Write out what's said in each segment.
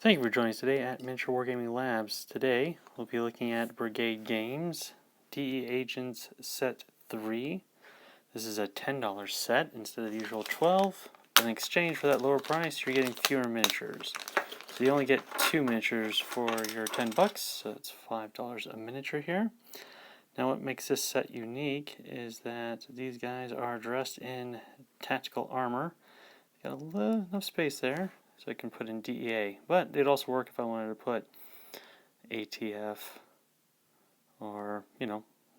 Thank you for joining us today at Miniature Wargaming Labs. Today we'll be looking at Brigade Games DEA Agents Set 3. This is a $10 set instead of the usual $12. In exchange for that lower price, you're getting fewer miniatures. So you only get 2 miniatures for your $10, so it's $5 a miniature here. Now what makes this set unique is that these guys are dressed in tactical armor. Got enough space there so I can put in DEA, but it'd also work if I wanted to put ATF or,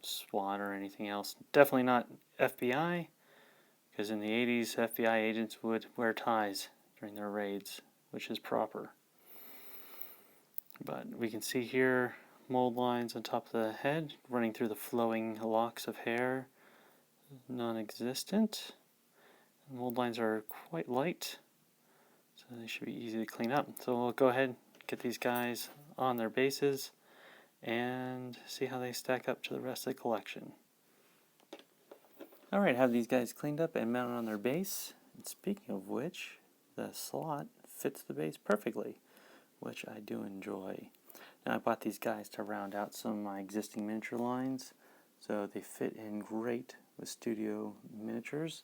SWAT or anything else. Definitely not FBI, because in the 80s, FBI agents would wear ties during their raids, which is proper. But we can see here mold lines on top of the head, running through the flowing locks of hair, non-existent. Mold lines are quite light, so they should be easy to clean up. So we'll go ahead and get these guys on their bases and see how they stack up to the rest of the collection. Alright, have these guys cleaned up and mounted on their base. And speaking of which, the slot fits the base perfectly, which I do enjoy. Now I bought these guys to round out some of my existing miniature lines, so they fit in great with studio miniatures.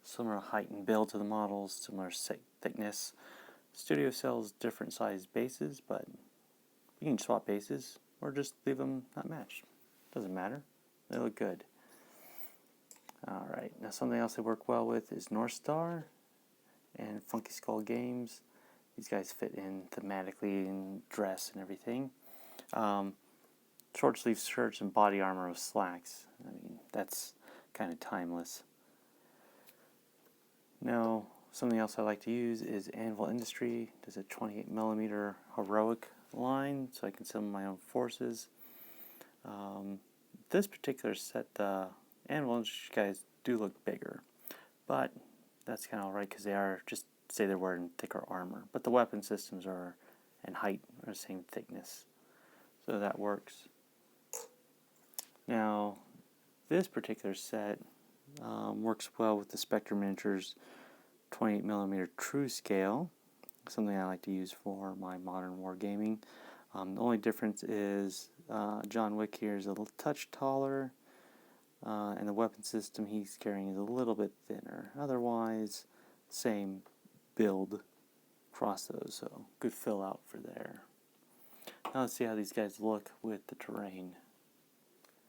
Similar height and build to the models, similar thickness. Studio sells different sized bases, but you can swap bases or just leave them not matched. Doesn't matter. They look good. Alright, now something else they work well with is North Star and Funky Skull Games. These guys fit in thematically in dress and everything. Short sleeve shirts and body armor with slacks. I mean, that's kind of timeless. Now, something else I like to use is Anvil Industry. Does a 28mm heroic line, so I can summon my own forces. This particular set, the Anvil Industry guys do look bigger, but that's kind of alright because they are just say they're wearing thicker armor. But the weapon systems are and height are the same thickness, so that works. Now, this particular set works well with the Spectre Miniatures 28mm true scale, something I like to use for my modern wargaming. The only difference is John Wick here is a little touch taller, and the weapon system he's carrying is a little bit thinner. Otherwise, same build across those, so good fill out for there. Now let's see how these guys look with the terrain.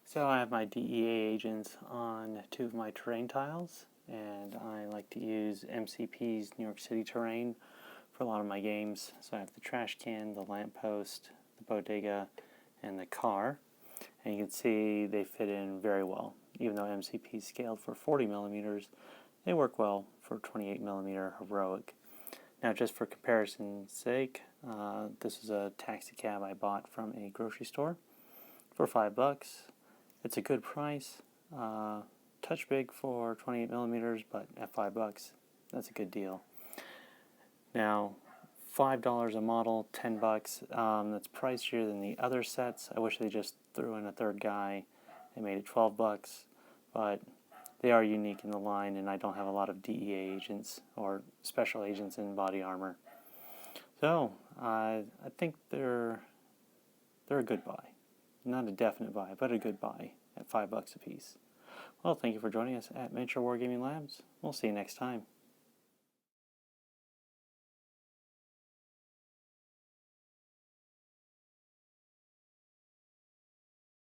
So I have my DEA agents on 2 of my terrain tiles, and I like to use MCP's New York City terrain for a lot of my games. So I have the trash can, the lamppost, the bodega, and the car. And you can see they fit in very well. Even though MCP is scaled for 40mm, they work well for 28mm heroic. Now just for comparison's sake, this is a taxi cab I bought from a grocery store for $5. It's a good price, touch big for 28mm, but at $5, that's a good deal. Now, $5 a model, $10, that's pricier than the other sets. I wish they just threw in a third guy and made it $12, but they are unique in the line, and I don't have a lot of DEA agents or special agents in body armor. So, I think they're a good buy. Not a definite buy, but a good buy at $5 a piece. Well, thank you for joining us at Miniature Wargaming Labs. We'll see you next time.